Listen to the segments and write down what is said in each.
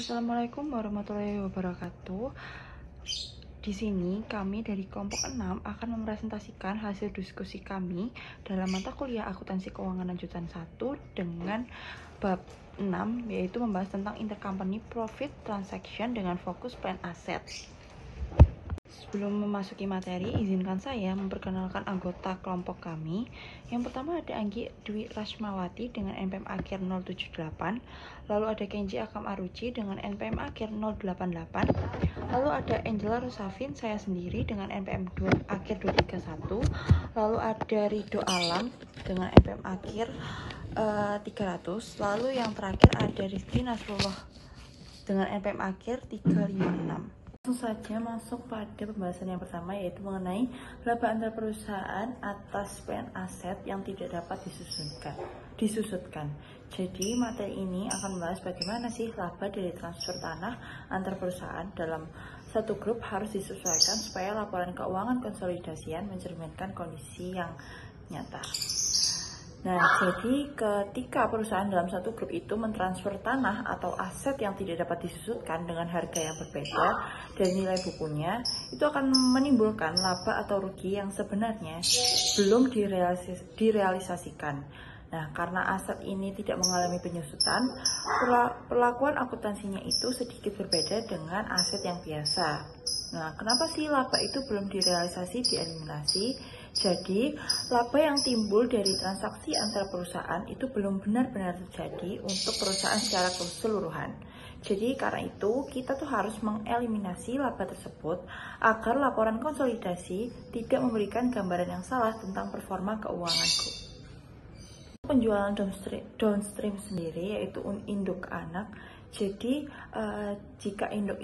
Assalamualaikum warahmatullahi wabarakatuh. Di sini kami dari kelompok 6 akan mempresentasikan hasil diskusi kami dalam mata kuliah akuntansi keuangan lanjutan 1 dengan bab 6, yaitu membahas tentang intercompany profit transaction dengan fokus plan aset. Sebelum memasuki materi, izinkan saya memperkenalkan anggota kelompok kami. Yang pertama ada Anggi Dwi Rashmawati dengan NPM akhir 078, lalu ada Kenji Akam Aruci dengan NPM akhir 088, lalu ada Angela Rosafin, saya sendiri dengan NPM akhir 231, lalu ada Rido Alam dengan NPM akhir 300, lalu yang terakhir ada Rizky Nasrullah dengan NPM akhir 356. Langsung saja masuk pada pembahasan yang pertama, yaitu mengenai laba antar perusahaan atas plan aset yang tidak dapat disusutkan. Jadi materi ini akan membahas bagaimana sih laba dari transfer tanah antar perusahaan dalam satu grup harus disesuaikan supaya laporan keuangan konsolidasian mencerminkan kondisi yang nyata. Nah, jadi ketika perusahaan dalam satu grup itu mentransfer tanah atau aset yang tidak dapat disusutkan dengan harga yang berbeda dari nilai bukunya, itu akan menimbulkan laba atau rugi yang sebenarnya belum direalisasikan. Nah, karena aset ini tidak mengalami penyusutan, perlakuan akuntansinya itu sedikit berbeda dengan aset yang biasa. Nah, kenapa sih laba itu belum dieliminasi? Jadi, laba yang timbul dari transaksi antara perusahaan itu belum benar-benar terjadi untuk perusahaan secara keseluruhan. Jadi, karena itu kita tuh harus mengeliminasi laba tersebut agar laporan konsolidasi tidak memberikan gambaran yang salah tentang performa keuanganku. Penjualan downstream sendiri yaitu induk anak. Jadi jika induk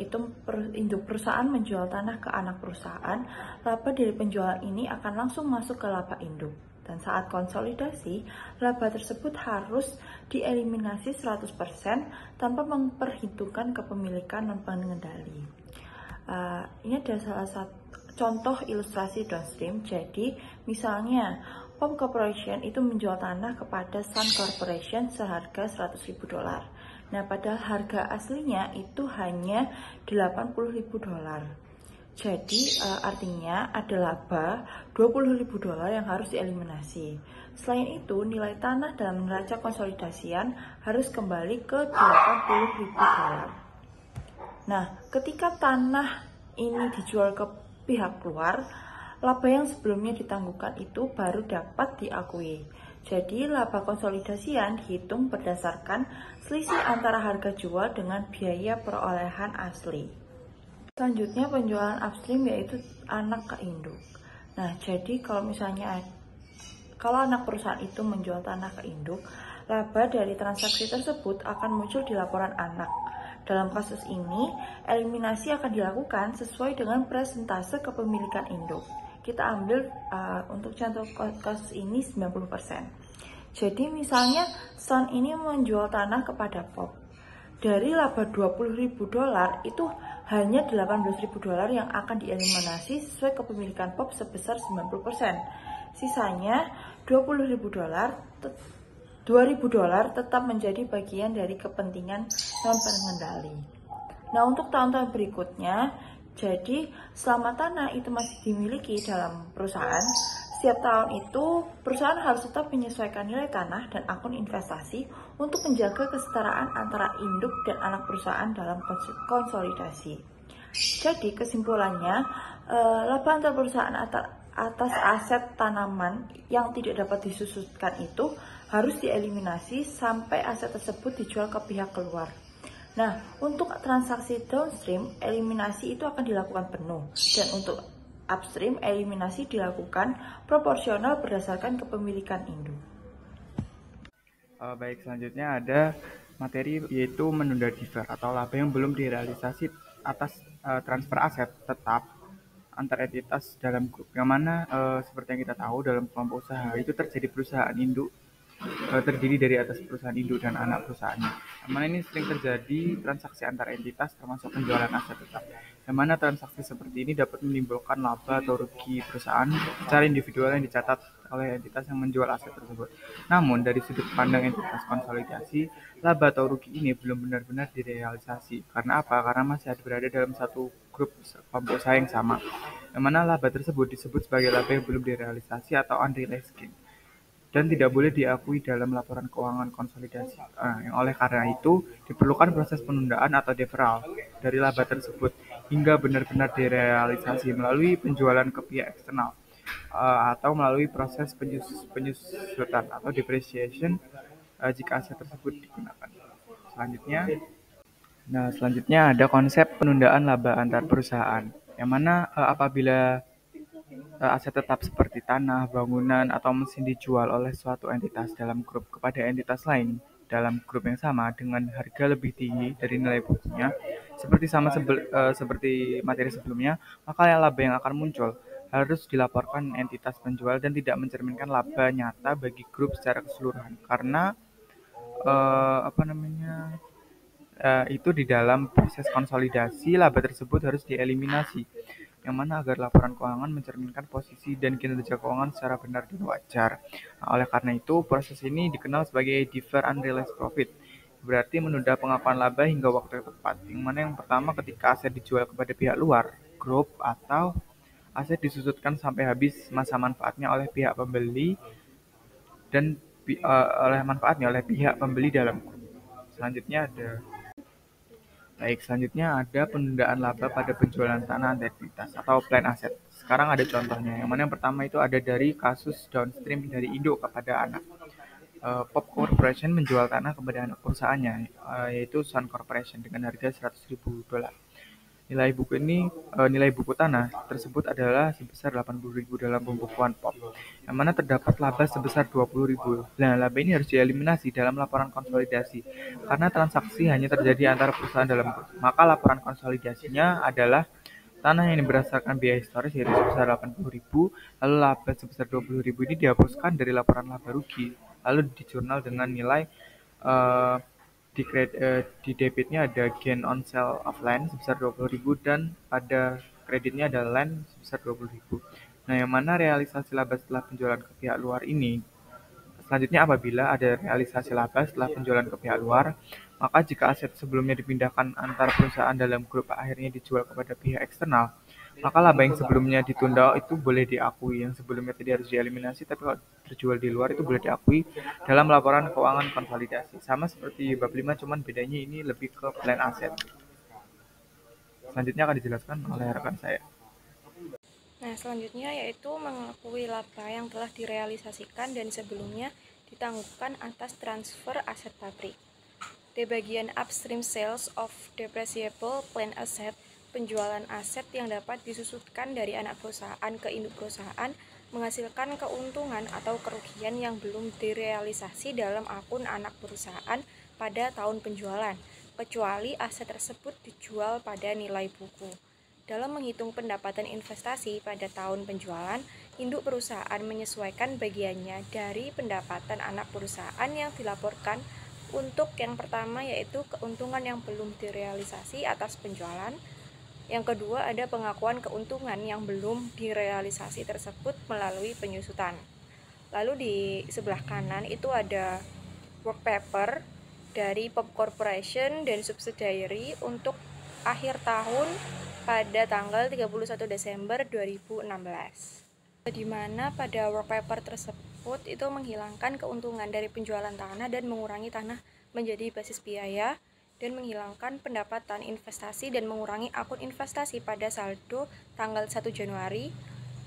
perusahaan menjual tanah ke anak perusahaan, laba dari penjualan ini akan langsung masuk ke laba induk. Dan saat konsolidasi, laba tersebut harus dieliminasi 100% tanpa memperhitungkan kepemilikan non pengendali. Ini adalah salah satu contoh ilustrasi downstream. Jadi misalnya POM Corporation itu menjual tanah kepada Sun Corporation seharga $100.000. Nah, padahal harga aslinya itu hanya $80.000. Jadi artinya ada laba $20.000 yang harus dieliminasi. Selain itu, nilai tanah dalam neraca konsolidasian harus kembali ke $80.000. Nah, ketika tanah ini dijual ke pihak luar, laba yang sebelumnya ditangguhkan itu baru dapat diakui. Jadi, laba konsolidasian dihitung berdasarkan selisih antara harga jual dengan biaya perolehan asli. Selanjutnya, penjualan upstream yaitu anak ke induk. Nah, jadi kalau anak perusahaan itu menjual tanah ke induk, laba dari transaksi tersebut akan muncul di laporan anak. Dalam kasus ini, eliminasi akan dilakukan sesuai dengan persentase kepemilikan induk. Kita ambil untuk contoh kasus ini 90%. Jadi misalnya Sun ini menjual tanah kepada POP. Dari laba $20.000 itu hanya $18.000 yang akan dieliminasi sesuai kepemilikan POP sebesar 90%. Sisanya $2.000 tetap menjadi bagian dari kepentingan non pengendali. Nah, untuk tahun-tahun berikutnya, jadi selama tanah itu masih dimiliki dalam perusahaan, setiap tahun itu perusahaan harus tetap menyesuaikan nilai tanah dan akun investasi untuk menjaga kesetaraan antara induk dan anak perusahaan dalam konsolidasi. Jadi kesimpulannya, laba antar perusahaan atas aset tanaman yang tidak dapat disusutkan itu harus dieliminasi sampai aset tersebut dijual ke pihak keluar. Nah, untuk transaksi downstream, eliminasi itu akan dilakukan penuh. Dan untuk upstream, eliminasi dilakukan proporsional berdasarkan kepemilikan induk. Baik, selanjutnya ada materi yaitu menunda defer atau laba yang belum direalisasi atas transfer aset tetap antar entitas dalam grup. Yang mana seperti yang kita tahu dalam kelompok usaha itu terjadi perusahaan induk terdiri dari atas perusahaan induk dan anak perusahaannya. Yang mana ini sering terjadi transaksi antar entitas termasuk penjualan aset tetap. Yang mana transaksi seperti ini dapat menimbulkan laba atau rugi perusahaan secara individual yang dicatat oleh entitas yang menjual aset tersebut. Namun, dari sudut pandang entitas konsolidasi, laba atau rugi ini belum benar-benar direalisasi. Karena apa? Karena masih berada dalam satu grup kelompok usaha yang sama, yang mana laba tersebut disebut sebagai laba yang belum direalisasi atau unrealized gain dan tidak boleh diakui dalam laporan keuangan konsolidasi. Yang oleh karena itu, diperlukan proses penundaan atau deferral dari laba tersebut hingga benar-benar direalisasi melalui penjualan ke pihak eksternal atau melalui proses penyusutan atau depreciation jika aset tersebut digunakan. Selanjutnya, selanjutnya ada konsep penundaan laba antar perusahaan, yang mana apabila aset tetap seperti tanah, bangunan, atau mesin dijual oleh suatu entitas dalam grup kepada entitas lain dalam grup yang sama dengan harga lebih tinggi dari nilai bukunya, seperti materi sebelumnya, maka laba yang akan muncul harus dilaporkan entitas penjual dan tidak mencerminkan laba nyata bagi grup secara keseluruhan karena itu di dalam proses konsolidasi laba tersebut harus dieliminasi yang mana agar laporan keuangan mencerminkan posisi dan kinerja keuangan secara benar dan wajar. Nah, oleh karena itu, proses ini dikenal sebagai defer unrealized profit. Berarti menunda pengakuan laba hingga waktu yang tepat. Yang mana yang pertama ketika aset dijual kepada pihak luar, grup, atau aset disusutkan sampai habis masa manfaatnya oleh pihak pembeli dan oleh pihak pembeli dalam grup. Selanjutnya ada penundaan laba pada penjualan tanah entitas atau plan aset. Sekarang ada contohnya. Yang mana yang pertama itu ada dari kasus downstream dari induk kepada anak. Pop Corporation menjual tanah kepada anak perusahaannya, yaitu Sun Corporation dengan harga $100.000. Nilai buku tanah tersebut adalah sebesar 80.000 dalam pembukuan POP, yang mana terdapat laba sebesar 20.000. Nah, laba ini harus dieliminasi dalam laporan konsolidasi, karena transaksi hanya terjadi antara perusahaan dalam grup. Maka laporan konsolidasinya adalah tanah yang berdasarkan biaya historis yaitu sebesar 80.000, lalu laba sebesar 20.000 ini dihapuskan dari laporan laba rugi, lalu di jurnal dengan nilai eh, di debitnya ada gain on sale of land sebesar 20.000 dan pada kreditnya ada land sebesar 20.000. Nah, yang mana realisasi laba setelah penjualan ke pihak luar ini? Selanjutnya, apabila ada realisasi laba setelah penjualan ke pihak luar, maka jika aset sebelumnya dipindahkan antar perusahaan dalam grup akhirnya dijual kepada pihak eksternal, maka laba yang sebelumnya ditunda itu boleh diakui, yang sebelumnya tadi harus dieliminasi, tapi kalau terjual di luar itu boleh diakui dalam laporan keuangan konsolidasi. Sama seperti bab 5, cuman bedanya ini lebih ke plan aset. Selanjutnya akan dijelaskan oleh rekan saya. Nah, selanjutnya yaitu mengakui laba yang telah direalisasikan dan sebelumnya ditangguhkan atas transfer aset pabrik. Di bagian upstream sales of depreciable plant asset, penjualan aset yang dapat disusutkan dari anak perusahaan ke induk perusahaan menghasilkan keuntungan atau kerugian yang belum direalisasi dalam akun anak perusahaan pada tahun penjualan, kecuali aset tersebut dijual pada nilai buku. Dalam menghitung pendapatan investasi pada tahun penjualan, induk perusahaan menyesuaikan bagiannya dari pendapatan anak perusahaan yang dilaporkan. Untuk yang pertama yaitu keuntungan yang belum direalisasi atas penjualan. Yang kedua ada pengakuan keuntungan yang belum direalisasi tersebut melalui penyusutan. Lalu di sebelah kanan itu ada work paper dari Pop Corporation dan subsidiary untuk akhir tahun pada tanggal 31 Desember 2016. Di mana pada work paper tersebut itu menghilangkan keuntungan dari penjualan tanah dan mengurangi tanah menjadi basis biaya dan menghilangkan pendapatan investasi dan mengurangi akun investasi pada saldo tanggal 1 Januari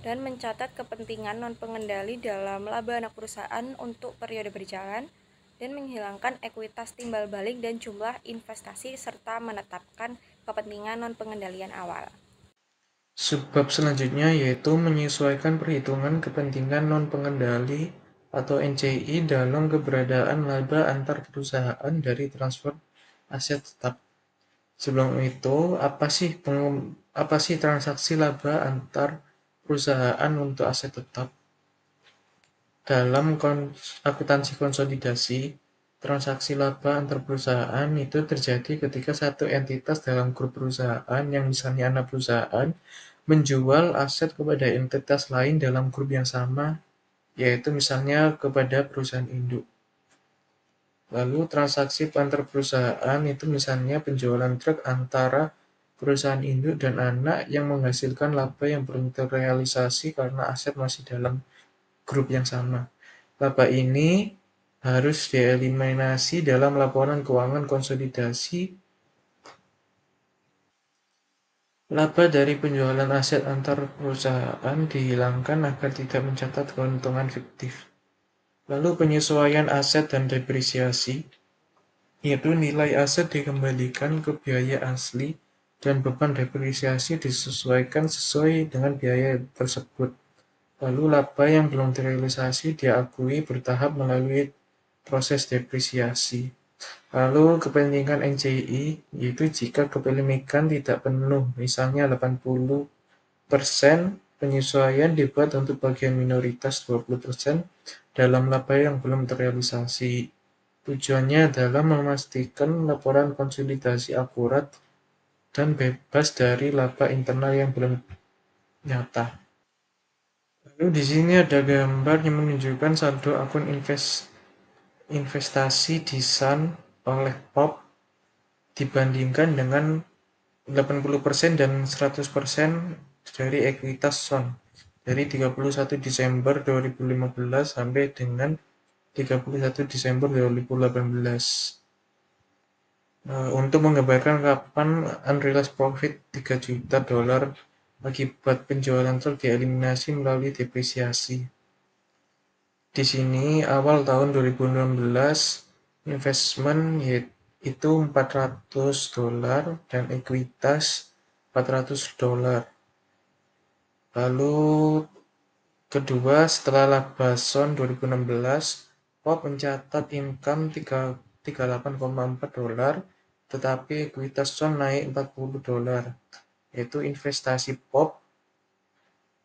dan mencatat kepentingan non-pengendali dalam laba anak perusahaan untuk periode berjalan dan menghilangkan ekuitas timbal balik dan jumlah investasi serta menetapkan kepentingan non-pengendalian awal. Subbab selanjutnya yaitu menyesuaikan perhitungan kepentingan non-pengendali atau NCI dalam keberadaan laba antar perusahaan dari transfer aset tetap. Sebelum itu, apa sih transaksi laba antar perusahaan untuk aset tetap? Dalam akuntansi konsolidasi, transaksi laba antar perusahaan itu terjadi ketika satu entitas dalam grup perusahaan yang misalnya anak perusahaan menjual aset kepada entitas lain dalam grup yang sama yaitu misalnya kepada perusahaan induk. Lalu transaksi antar perusahaan itu misalnya penjualan truk antara perusahaan induk dan anak yang menghasilkan laba yang belum terrealisasi karena aset masih dalam grup yang sama. Laba ini harus dieliminasi dalam laporan keuangan konsolidasi. Laba dari penjualan aset antar perusahaan dihilangkan agar tidak mencatat keuntungan fiktif. Lalu penyesuaian aset dan depresiasi, yaitu nilai aset dikembalikan ke biaya asli dan beban depresiasi disesuaikan sesuai dengan biaya tersebut. Lalu laba yang belum terrealisasi diakui bertahap melalui proses depresiasi. Lalu kepentingan NCI, yaitu jika kepemilikan tidak penuh, misalnya 80%, penyesuaian dibuat untuk bagian minoritas 20% dalam laba yang belum terrealisasi. Tujuannya adalah memastikan laporan konsolidasi akurat dan bebas dari laba internal yang belum nyata. Lalu di sini ada gambar yang menunjukkan saldo akun investasi di Sun oleh POP dibandingkan dengan 80% dan 100% dari ekuitas Sun dari 31 Desember 2015 sampai dengan 31 Desember 2018. Untuk menggambarkan kapan unrealized profit $3 juta akibat penjualan truk dieliminasi melalui depresiasi. Di sini awal tahun 2016 investment itu $400 dan ekuitas $400. Lalu kedua, setelah laba Sun 2016, POP mencatat income $38,4, tetapi ekuitas Sun naik $40, yaitu investasi POP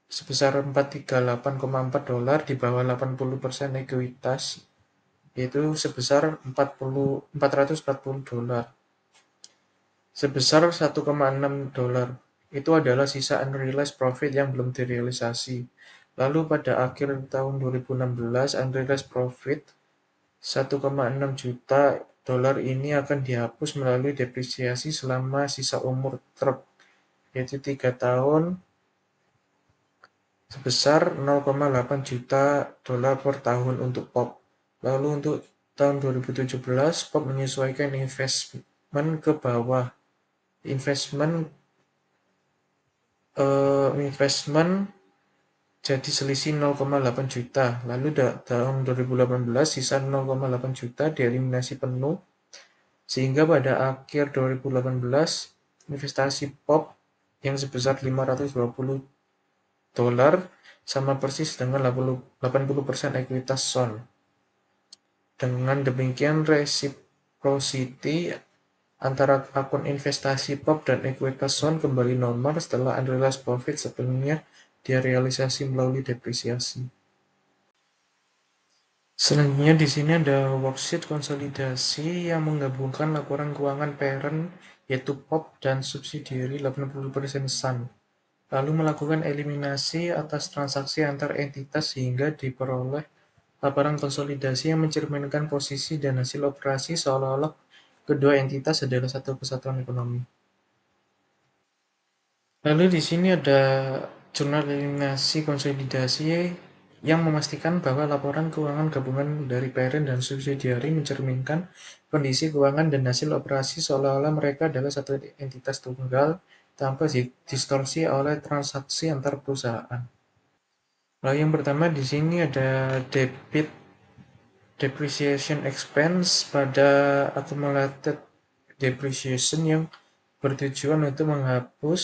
sebesar $438,4 di bawah 80% ekuitas, yaitu sebesar $440. Sebesar $1,6. Itu adalah sisa unrealized profit yang belum direalisasi. Lalu pada akhir tahun 2016, unrealized profit $1,6 juta ini akan dihapus melalui depresiasi selama sisa umur truk, yaitu 3 tahun sebesar $0,8 juta per tahun untuk POP. Lalu untuk tahun 2017, POP menyesuaikan investment ke bawah. Investment jadi selisih $0,8 juta. Lalu tahun 2018 sisa $0,8 juta dieliminasi penuh, sehingga pada akhir 2018 investasi POP yang sebesar $520 sama persis dengan 80% ekuitas Sun. Dengan demikian reciprocity antara akun investasi POP dan ekuitas Sun kembali normal setelah unrealized profit sepenuhnya direalisasi melalui depresiasi. Selanjutnya di sini ada worksheet konsolidasi yang menggabungkan laporan keuangan parent yaitu POP dan subsidiary 80% Sun. Lalu melakukan eliminasi atas transaksi antar entitas sehingga diperoleh laporan konsolidasi yang mencerminkan posisi dan hasil operasi seolah-olah kedua entitas adalah satu kesatuan ekonomi. Lalu di sini ada jurnal eliminasi konsolidasi yang memastikan bahwa laporan keuangan gabungan dari parent dan subsidiary mencerminkan kondisi keuangan dan hasil operasi seolah-olah mereka adalah satu entitas tunggal tanpa distorsi oleh transaksi antar perusahaan. Lalu yang pertama di sini ada debit depreciation expense pada accumulated depreciation yang bertujuan untuk menghapus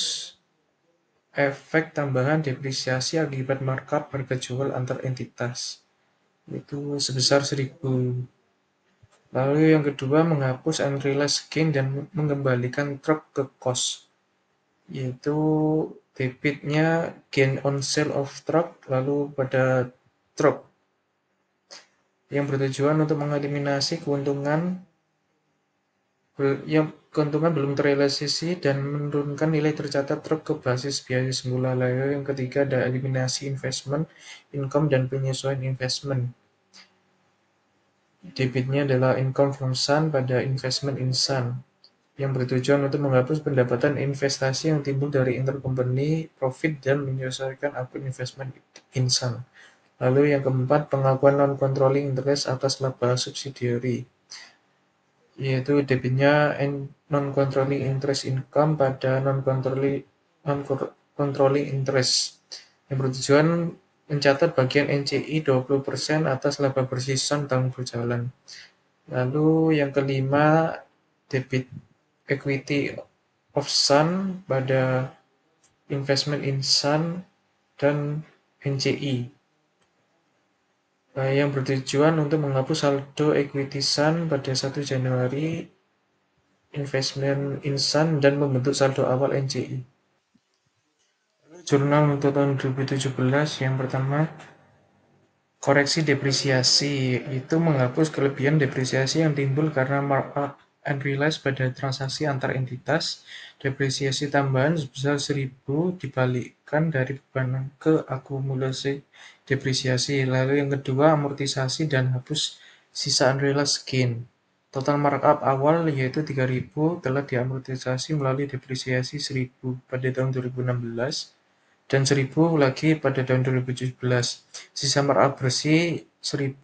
efek tambahan depresiasi akibat markup harga jual antar entitas, itu sebesar 1.000. Lalu yang kedua menghapus unrealized gain dan mengembalikan truk ke cost, yaitu debitnya gain on sale of truck lalu pada truk yang bertujuan untuk mengeliminasi keuntungan yang keuntungan belum terrealisasi dan menurunkan nilai tercatat truk ke basis biaya semula. Lalu yang ketiga ada eliminasi investment income dan penyesuaian investment. Debitnya adalah income from Sun pada investment in Sun, yang bertujuan untuk menghapus pendapatan investasi yang timbul dari intercompany profit dan menyesuaikan akun investment in Sun. Lalu yang keempat, pengakuan non-controlling interest atas laba subsidiary, yaitu debitnya non-controlling interest income pada non-controlling interest, yang bertujuan mencatat bagian NCI 20% atas laba bersih Sun tahun berjalan. Lalu yang kelima, debit equity of Sun pada investment in Sun dan NCI, yang bertujuan untuk menghapus saldo equity Sun pada 1 Januari investment in Sun dan membentuk saldo awal NCI. Jurnal untuk tahun 2017 yang pertama, koreksi depresiasi, itu menghapus kelebihan depresiasi yang timbul karena markup unrealized pada transaksi antar entitas. Depresiasi tambahan sebesar 1.000 dibalikkan dari beban ke akumulasi depresiasi. Lalu yang kedua, amortisasi dan hapus sisa unrealized gain. Total markup awal yaitu 3.000 telah diamortisasi melalui depresiasi 1.000 pada tahun 2016 dan 1.000 lagi pada tahun 2017. Sisa markup bersih 1.000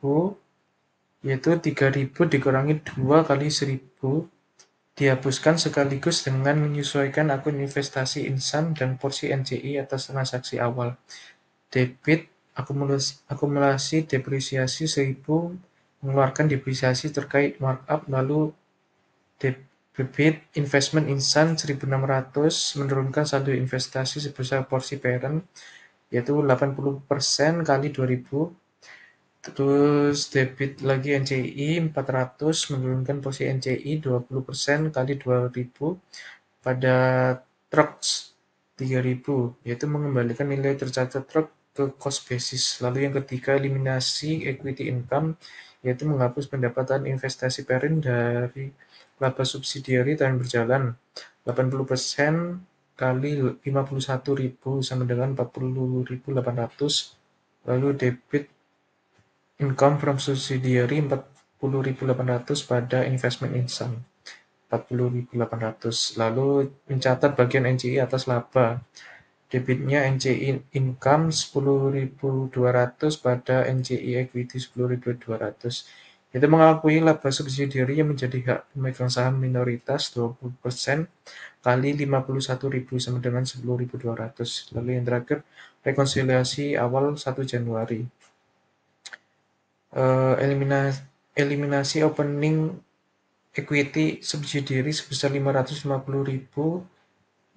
yaitu 3.000 dikurangi 2 kali 1.000 dihapuskan sekaligus dengan menyesuaikan akun investasi Insan dan porsi NCI atas transaksi awal. Debit akumulasi depresiasi 1.000 mengeluarkan depresiasi terkait markup, lalu debit investment Insan 1.600 menurunkan saldo investasi sebesar porsi parent yaitu 80% kali 2.000. Terus debit lagi NCI 400 menurunkan porsi NCI 20% kali 2.000 pada trucks 3.000, yaitu mengembalikan nilai tercatat truk ke cost basis. Lalu yang ketiga, eliminasi equity income, yaitu menghapus pendapatan investasi parent dari laba subsidiary tahun berjalan 80% kali 51.000 sama dengan 40.800. Lalu debit income from subsidiary 40.800 pada investment Insan 40.800. Lalu mencatat bagian NCI atas laba. Debitnya NCI income 10.200 pada NCI equity 10.200. Itu mengakui laba subsidiary yang menjadi hak pemegang saham minoritas 20% kali 51.000 sama dengan 10.200. Lalu yang terakhir, rekonsiliasi awal 1 Januari. Eliminasi opening equity subsidiary sebesar 550.000,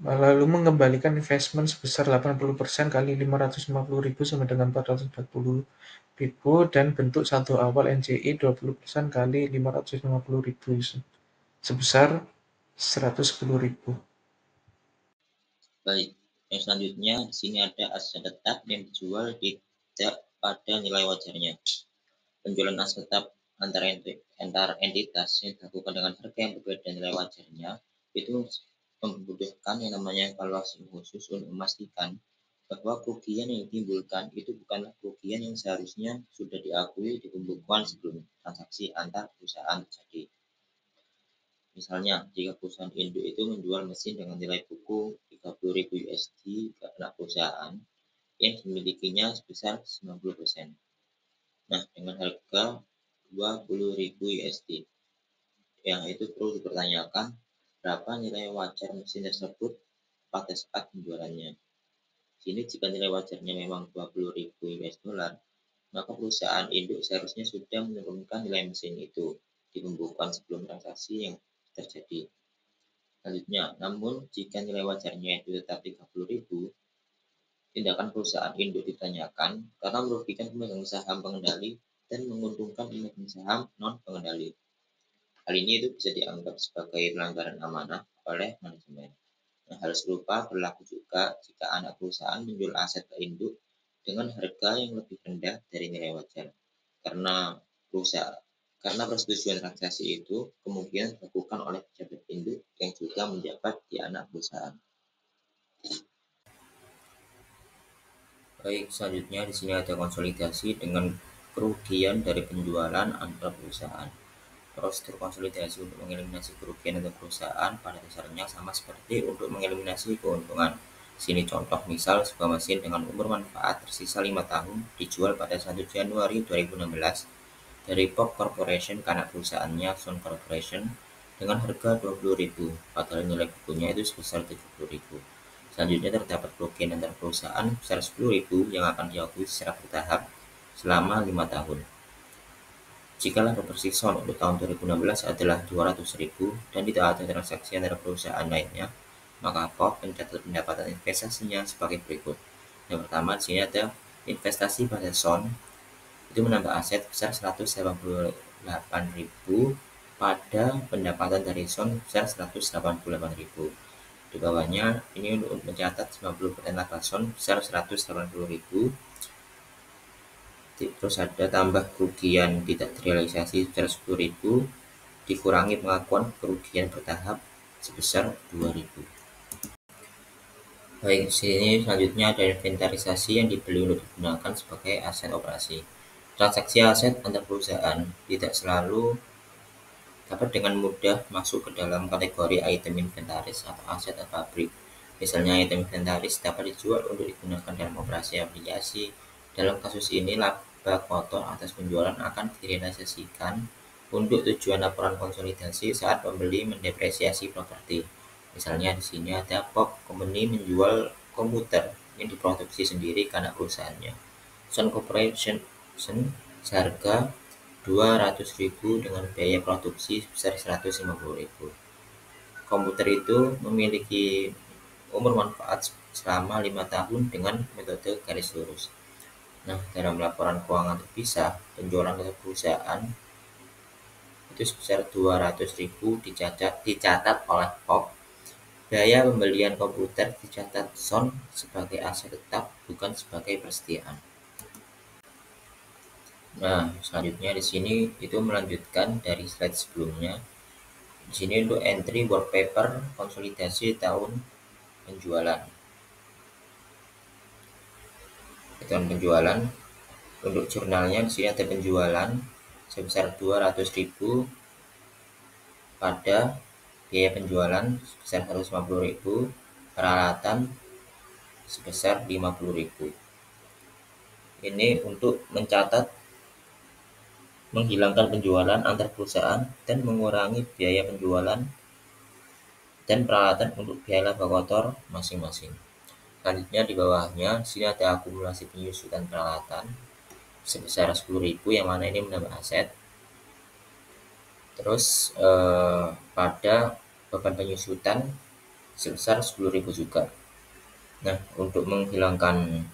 lalu mengembalikan investment sebesar 80% kali 550.000 sama dengan 440.000 dan bentuk saldo awal NCI 20% kali 550.000 sebesar 110.000. Baik, yang selanjutnya di sini ada aset tetap yang dijual tidak pada nilai wajarnya. Penjualan aset tetap antar entitas yang dilakukan dengan harga yang berbeda nilai wajarnya itu membutuhkan yang namanya evaluasi khusus untuk memastikan bahwa kerugian yang ditimbulkan itu bukanlah kerugian yang seharusnya sudah diakui di pembukuan sebelum transaksi antar perusahaan terjadi. Misalnya, jika perusahaan induk itu menjual mesin dengan nilai buku 30.000 USD ke anak perusahaan yang dimilikinya sebesar 90%. Nah, dengan harga 20.000 USD, yang itu perlu dipertanyakan berapa nilai wajar mesin tersebut pada saat penjualannya. Sini jika nilai wajarnya memang 20.000 US dollar, maka perusahaan induk seharusnya sudah menurunkan nilai mesin itu di pembukuan sebelum transaksi yang terjadi. Selanjutnya, namun jika nilai wajarnya itu tetap 30.000, tindakan perusahaan induk ditanyakan karena merugikan pemegang saham pengendali dan menguntungkan pemegang saham non-pengendali. Hal ini itu bisa dianggap sebagai pelanggaran amanah oleh manajemen. Nah, hal serupa berlaku juga jika anak perusahaan menjual aset ke induk dengan harga yang lebih rendah dari nilai wajar. Karena persetujuan transaksi itu kemungkinan dilakukan oleh induk yang juga menjabat di anak perusahaan. Baik, selanjutnya di sini ada konsolidasi dengan kerugian dari penjualan antar perusahaan. Prosedur konsolidasi untuk mengeliminasi kerugian untuk perusahaan pada dasarnya sama seperti untuk mengeliminasi keuntungan. Sini contoh, misal sebuah mesin dengan umur manfaat tersisa 5 tahun dijual pada 1 Januari 2016 dari Pop Corporation ke anak perusahaannya Sun Corporation dengan harga 20.000, padahal nilai bukunya itu sebesar 70.000. Selanjutnya terdapat kerugian antar perusahaan sebesar 10.000 yang akan diakui secara bertahap selama 5 tahun. Jika laba bersih Sun untuk tahun 2016 adalah 200.000 dan tidak ada transaksi antara perusahaan lainnya, maka POP mencatat pendapatan investasinya sebagai berikut. Yang pertama, di sini ada investasi pada Sun, itu menambah aset besar 188.000 pada pendapatan dari Sun besar 188.000. Di bawahnya ini untuk mencatat 90% laba Sun besar 180.000. Terus ada tambah kerugian tidak terrealisasi sebesar 10.000 dikurangi pengakuan kerugian bertahap sebesar 2.000. Baik, di sini selanjutnya ada inventarisasi yang dibeli untuk digunakan sebagai aset operasi. Transaksi aset antar perusahaan tidak selalu dapat dengan mudah masuk ke dalam kategori item inventaris atau aset pabrik. Misalnya item inventaris dapat dijual untuk digunakan dalam operasi aplikasi. Dalam kasus ini, laba kotor atas penjualan akan direalisasikan untuk tujuan laporan konsolidasi saat pembeli mendepresiasi properti. Misalnya di sini ada Pop Company menjual komputer yang diproduksi sendiri karena perusahaannya. Sun Corporation seharga 200.000 dengan biaya produksi sebesar 150.000. Komputer itu memiliki umur manfaat selama 5 tahun dengan metode garis lurus. Nah, dalam laporan keuangan terpisah, penjualan untuk perusahaan itu sebesar 200.000 dicatat oleh POP. Biaya pembelian komputer dicatat Sun sebagai aset tetap, bukan sebagai persediaan. Nah, selanjutnya di sini itu melanjutkan dari slide sebelumnya. Di sini untuk entry work paper konsolidasi tahun penjualan. Tahun penjualan untuk jurnalnya di sini ada penjualan sebesar 200.000 pada biaya penjualan sebesar 150.000, peralatan sebesar 50.000. Ini untuk mencatat menghilangkan penjualan antar perusahaan dan mengurangi biaya penjualan dan peralatan untuk biaya laba kotor masing-masing. Selanjutnya di bawahnya di sini ada akumulasi penyusutan peralatan sebesar 10.000 yang mana ini menambah aset. Terus pada beban penyusutan sebesar 10.000 juga. Nah, untuk menghilangkan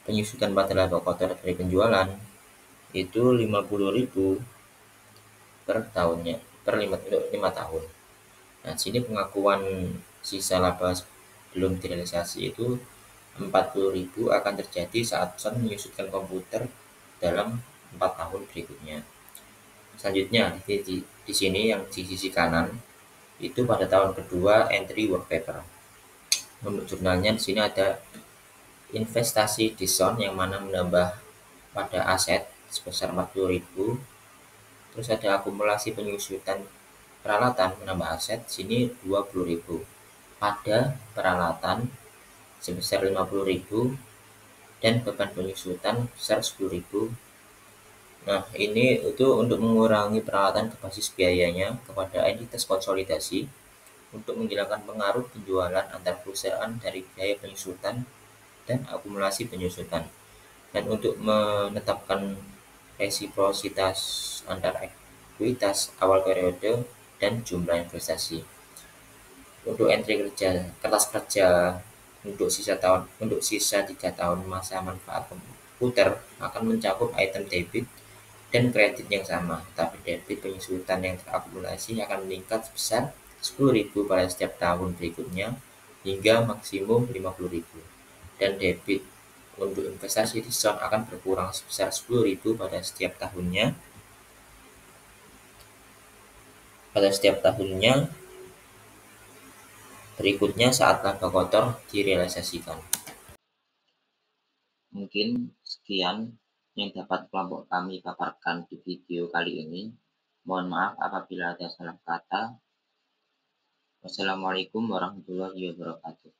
penyusutan pada laba kotor dari penjualan itu 50.000 per tahunnya, per 5 tahun. Nah, sini pengakuan sisa laba belum direalisasi itu 40.000 akan terjadi saat Sun menyusutkan komputer dalam 4 tahun berikutnya. Selanjutnya di sini yang di sisi kanan itu pada tahun kedua entry work paper. Untuk jurnalnya di sini ada investasi di Sun yang mana menambah pada aset sebesar 40.000. Terus ada akumulasi penyusutan peralatan menambah aset sini 20.000. Pada peralatan sebesar 50.000 dan beban penyusutan sebesar 10.000. Nah, ini itu untuk mengurangi peralatan ke basis biayanya kepada entitas konsolidasi untuk menghilangkan pengaruh penjualan antar perusahaan dari biaya penyusutan dan akumulasi penyusutan, dan untuk menetapkan resiprositas antar ekuitas awal periode dan jumlah investasi. Untuk entry kertas kerja untuk sisa 3 tahun masa manfaat komputer akan mencakup item debit dan kredit yang sama, tapi debit penyusutan yang terakumulasi akan meningkat sebesar 10.000 pada setiap tahun berikutnya hingga maksimum 50.000. Dan debit untuk investasi di Sun akan berkurang sebesar 10.000 pada setiap tahunnya Berikutnya saat laba kotor direalisasikan. Mungkin sekian yang dapat kelompok kami paparkan di video kali ini. Mohon maaf apabila ada salah kata. Wassalamualaikum warahmatullahi wabarakatuh.